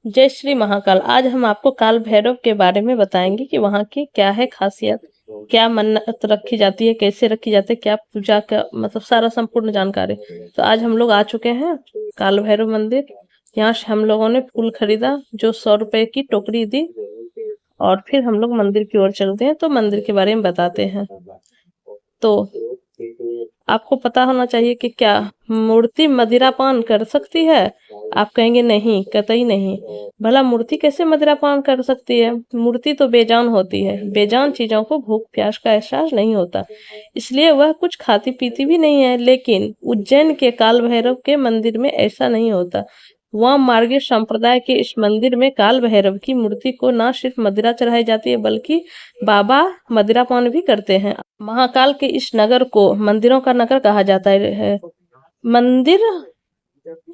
जय श्री महाकाल। आज हम आपको काल भैरव के बारे में बताएंगे कि वहाँ की क्या है खासियत, क्या मन्नत रखी जाती है, कैसे रखी जाती है, क्या पूजा का मतलब सारा संपूर्ण जानकारी। तो आज हम लोग आ चुके हैं काल भैरव मंदिर। यहाँ से हम लोगों ने फूल खरीदा जो 100 रुपए की टोकरी दी, और फिर हम लोग मंदिर की ओर चलते हैं। तो मंदिर के बारे में बताते हैं। तो आपको पता होना चाहिए कि क्या मूर्ति मदिरापान कर सकती है। आप कहेंगे नहीं, कतई नहीं। भला मूर्ति कैसे मदिरापान कर सकती है? मूर्ति तो बेजान होती है, बेजान चीजों को भूख प्यास का एहसास नहीं होता, इसलिए वह कुछ खाती पीती भी नहीं है। लेकिन उज्जैन के काल भैरव के मंदिर में ऐसा नहीं होता। वहाँ मार्गीय संप्रदाय के इस मंदिर में काल भैरव की मूर्ति को न सिर्फ मदिरा चढ़ाई जाती है, बल्कि बाबा मदिरापान भी करते हैं। महाकाल के इस नगर को मंदिरों का नगर कहा जाता है। मंदिर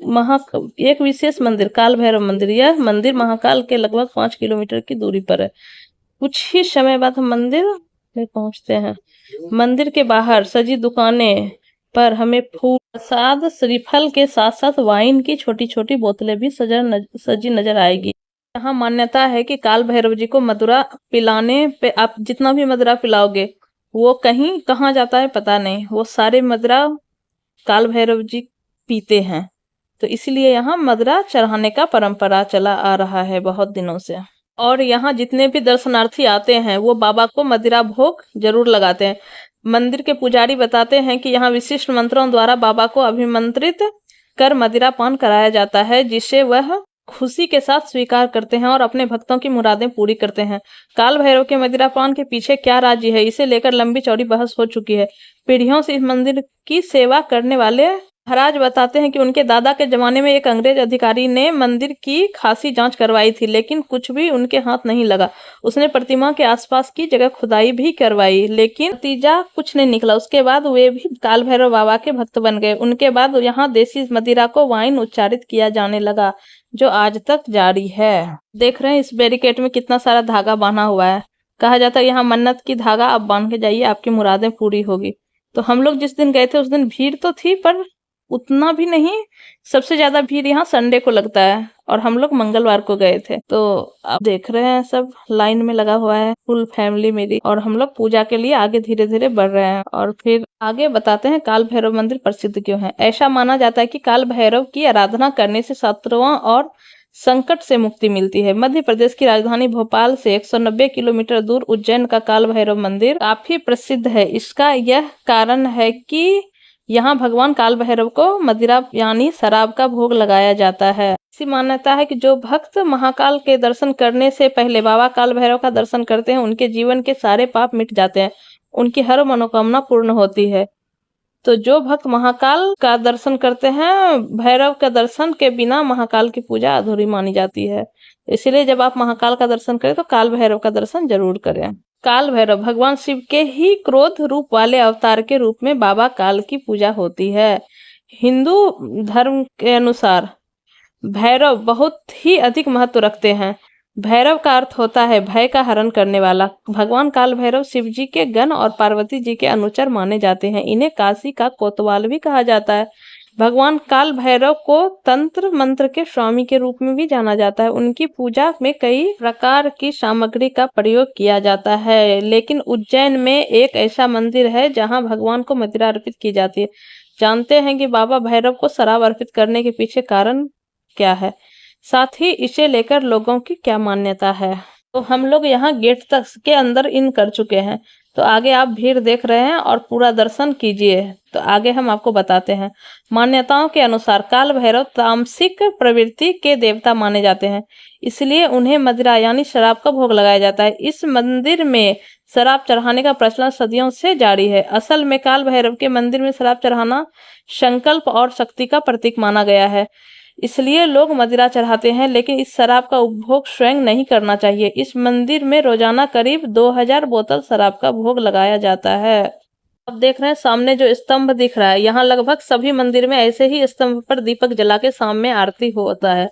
महा एक विशेष मंदिर काल भैरव मंदिर, यह मंदिर महाकाल के लगभग 5 किलोमीटर की दूरी पर है। कुछ ही समय बाद हम मंदिर में पहुंचते हैं। मंदिर के बाहर सजी दुकानें पर हमें फूल, प्रसाद, श्रीफल के साथ साथ वाइन की छोटी छोटी बोतलें भी सजी नजर आएगी। यहाँ मान्यता है कि काल भैरव जी को मदिरा पिलाने पे आप जितना भी मदिरा पिलाओगे वो कहीं कहाँ जाता है पता नहीं, वो सारे मदिरा काल भैरव जी पीते हैं। तो इसलिए यहाँ मदिरा चढ़ाने का परंपरा चला आ रहा है बहुत दिनों से। और यहाँ जितने भी दर्शनार्थी आते हैं वो बाबा को मदिरा भोग जरूर लगाते हैं। मंदिर के पुजारी बताते हैं कि यहाँ विशिष्ट मंत्रों द्वारा बाबा को अभिमंत्रित कर मदिरा पान कराया जाता है, जिसे वह खुशी के साथ स्वीकार करते हैं और अपने भक्तों की मुरादें पूरी करते हैं। काल भैरव के मदिरा पान के पीछे क्या राज है, इसे लेकर लंबी चौड़ी बहस हो चुकी है। पीढ़ियों से इस मंदिर की सेवा करने वाले महाराज बताते हैं कि उनके दादा के जमाने में एक अंग्रेज अधिकारी ने मंदिर की खासी जांच करवाई थी, लेकिन कुछ भी उनके हाथ नहीं लगा। उसने प्रतिमा के आसपास की जगह खुदाई भी करवाई, लेकिन नतीजा कुछ नहीं निकला। उसके बाद वे भी काल भैरव बाबा के भक्त बन गए। उनके बाद यहाँ देसी मदिरा को वाइन उच्चारित किया जाने लगा, जो आज तक जारी है। देख रहे हैं इस बैरिकेड में कितना सारा धागा बांधा हुआ है। कहा जाता है यहाँ मन्नत की धागा आप बांध के जाइए, आपकी मुरादें पूरी होगी। तो हम लोग जिस दिन गए थे उस दिन भीड़ तो थी, पर उतना भी नहीं। सबसे ज्यादा भीड़ यहाँ संडे को लगता है, और हम लोग मंगलवार को गए थे। तो आप देख रहे हैं सब लाइन में लगा हुआ है, फुल फैमिली मेरी, और हम लोग पूजा के लिए आगे धीरे धीरे बढ़ रहे हैं। और फिर आगे बताते हैं काल भैरव मंदिर प्रसिद्ध क्यों है। ऐसा माना जाता है कि काल भैरव की आराधना करने से शत्रुओं और संकट से मुक्ति मिलती है। मध्य प्रदेश की राजधानी भोपाल से 190 किलोमीटर दूर उज्जैन का काल भैरव मंदिर काफी प्रसिद्ध है। इसका यह कारण है कि यहाँ भगवान काल भैरव को मदिरा यानी शराब का भोग लगाया जाता है। ऐसी मान्यता है कि जो भक्त महाकाल के दर्शन करने से पहले बाबा काल भैरव का दर्शन करते हैं, उनके जीवन के सारे पाप मिट जाते हैं, उनकी हर मनोकामना पूर्ण होती है। तो जो भक्त महाकाल का दर्शन करते हैं, भैरव के दर्शन के बिना महाकाल की पूजा अधूरी मानी जाती है। इसलिए जब आप महाकाल का दर्शन करें तो काल भैरव का दर्शन जरूर करें। काल भैरव भगवान शिव के ही क्रोध रूप वाले अवतार के रूप में बाबा काल की पूजा होती है। हिंदू धर्म के अनुसार भैरव बहुत ही अधिक महत्व रखते हैं। भैरव का अर्थ होता है भय का हरण करने वाला। भगवान काल भैरव शिव जी के गण और पार्वती जी के अनुचर माने जाते हैं। इन्हें काशी का कोतवाल भी कहा जाता है। भगवान काल भैरव को तंत्र मंत्र के स्वामी के रूप में भी जाना जाता है। उनकी पूजा में कई प्रकार की सामग्री का प्रयोग किया जाता है, लेकिन उज्जैन में एक ऐसा मंदिर है जहां भगवान को मदिरा अर्पित की जाती है। जानते हैं कि बाबा भैरव को शराब अर्पित करने के पीछे कारण क्या है, साथ ही इसे लेकर लोगों की क्या मान्यता है। तो हम लोग यहाँ गेट तक के अंदर इन कर चुके हैं। तो आगे आप भीड़ देख रहे हैं और पूरा दर्शन कीजिए। तो आगे हम आपको बताते हैं। मान्यताओं के अनुसार काल भैरव तामसिक प्रवृत्ति के देवता माने जाते हैं, इसलिए उन्हें मदिरा यानी शराब का भोग लगाया जाता है। इस मंदिर में शराब चढ़ाने का प्रचलन सदियों से जारी है। असल में काल भैरव के मंदिर में शराब चढ़ाना संकल्प और शक्ति का प्रतीक माना गया है, इसलिए लोग मदिरा चढ़ाते हैं, लेकिन इस शराब का उपभोग स्वयं नहीं करना चाहिए। इस मंदिर में रोजाना करीब 2000 बोतल शराब का भोग लगाया जाता है। अब देख रहे हैं सामने जो स्तंभ दिख रहा है, यहाँ लगभग सभी मंदिर में ऐसे ही स्तंभ पर दीपक जला के सामने आरती होता है,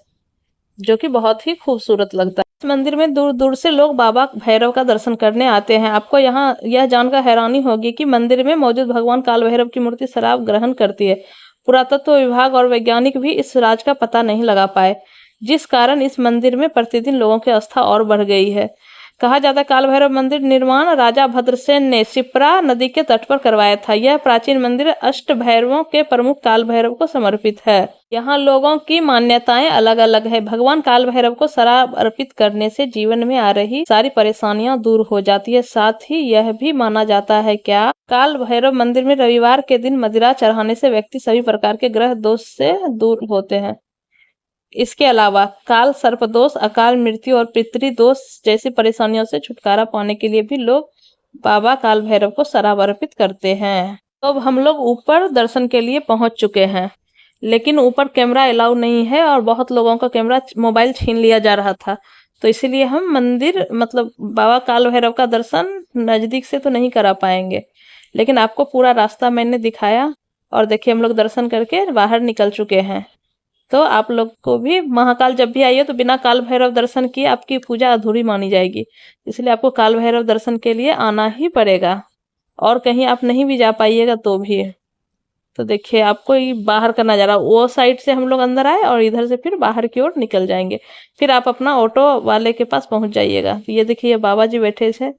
जो कि बहुत ही खूबसूरत लगता है। इस मंदिर में दूर दूर से लोग बाबा भैरव का दर्शन करने आते हैं। आपको यहाँ यह जानकर हैरानी होगी कि मंदिर में मौजूद भगवान काल भैरव की मूर्ति शराब ग्रहण करती है। पुरातत्व विभाग और वैज्ञानिक भी इस राज का पता नहीं लगा पाए। जिस कारण इस मंदिर में प्रतिदिन लोगों की आस्था और बढ़ गई है। कहा जाता है काल भैरव मंदिर निर्माण राजा भद्रसेन ने शिप्रा नदी के तट पर करवाया था। यह प्राचीन मंदिर अष्ट भैरवों के प्रमुख काल भैरव को समर्पित है। यहाँ लोगों की मान्यताएं अलग अलग है। भगवान काल भैरव को शराब अर्पित करने से जीवन में आ रही सारी परेशानियां दूर हो जाती है। साथ ही यह भी माना जाता है क्या काल भैरव मंदिर में रविवार के दिन मदिरा चढ़ाने से व्यक्ति सभी प्रकार के ग्रह दोष से दूर होते हैं। इसके अलावा काल सर्पदोष, अकाल मृत्यु और पितृदोष जैसी परेशानियों से छुटकारा पाने के लिए भी लोग बाबा काल भैरव को शराब अर्पित करते हैं। तो अब हम लोग ऊपर दर्शन के लिए पहुंच चुके हैं, लेकिन ऊपर कैमरा अलाउ नहीं है और बहुत लोगों का कैमरा मोबाइल छीन लिया जा रहा था, तो इसीलिए हम मंदिर मतलब बाबा काल भैरव का दर्शन नजदीक से तो नहीं करा पाएंगे, लेकिन आपको पूरा रास्ता मैंने दिखाया। और देखिए हम लोग दर्शन करके बाहर निकल चुके हैं। तो आप लोग को भी महाकाल जब भी आइए तो बिना काल भैरव दर्शन किए आपकी पूजा अधूरी मानी जाएगी, इसलिए आपको काल भैरव दर्शन के लिए आना ही पड़ेगा। और कहीं आप नहीं भी जा पाइएगा तो भी। तो देखिए आपको ये बाहर का नजारा, वो साइड से हम लोग अंदर आए और इधर से फिर बाहर की ओर निकल जाएंगे, फिर आप अपना ऑटो वाले के पास पहुंच जाइएगा। तो ये देखिए बाबा जी बैठे थे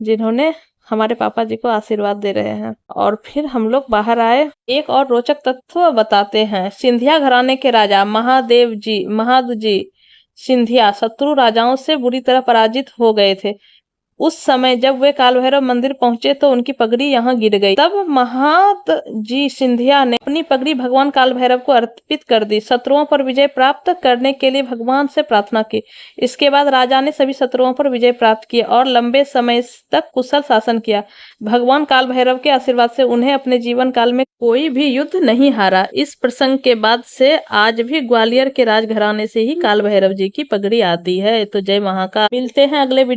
जिन्होंने हमारे पापा जी को आशीर्वाद दे रहे हैं। और फिर हम लोग बाहर आए। एक और रोचक तथ्य बताते हैं। सिंधिया घराने के राजा महादजी सिंधिया शत्रु राजाओं से बुरी तरह पराजित हो गए थे। उस समय जब वे काल भैरव मंदिर पहुंचे तो उनकी पगड़ी यहाँ गिर गई। तब महादजी सिंधिया ने अपनी पगड़ी भगवान काल भैरव को अर्पित कर दी। शत्रुओं पर विजय प्राप्त करने के लिए भगवान से प्रार्थना की। इसके बाद राजा ने सभी शत्रुओं पर विजय प्राप्त की और लंबे समय तक कुशल शासन किया। भगवान काल भैरव के आशीर्वाद से उन्हें अपने जीवन काल में कोई भी युद्ध नहीं हारा। इस प्रसंग के बाद से आज भी ग्वालियर के राजघराने से ही काल भैरव जी की पगड़ी आती है। तो जय महाकाल। मिलते हैं अगले वीडियो।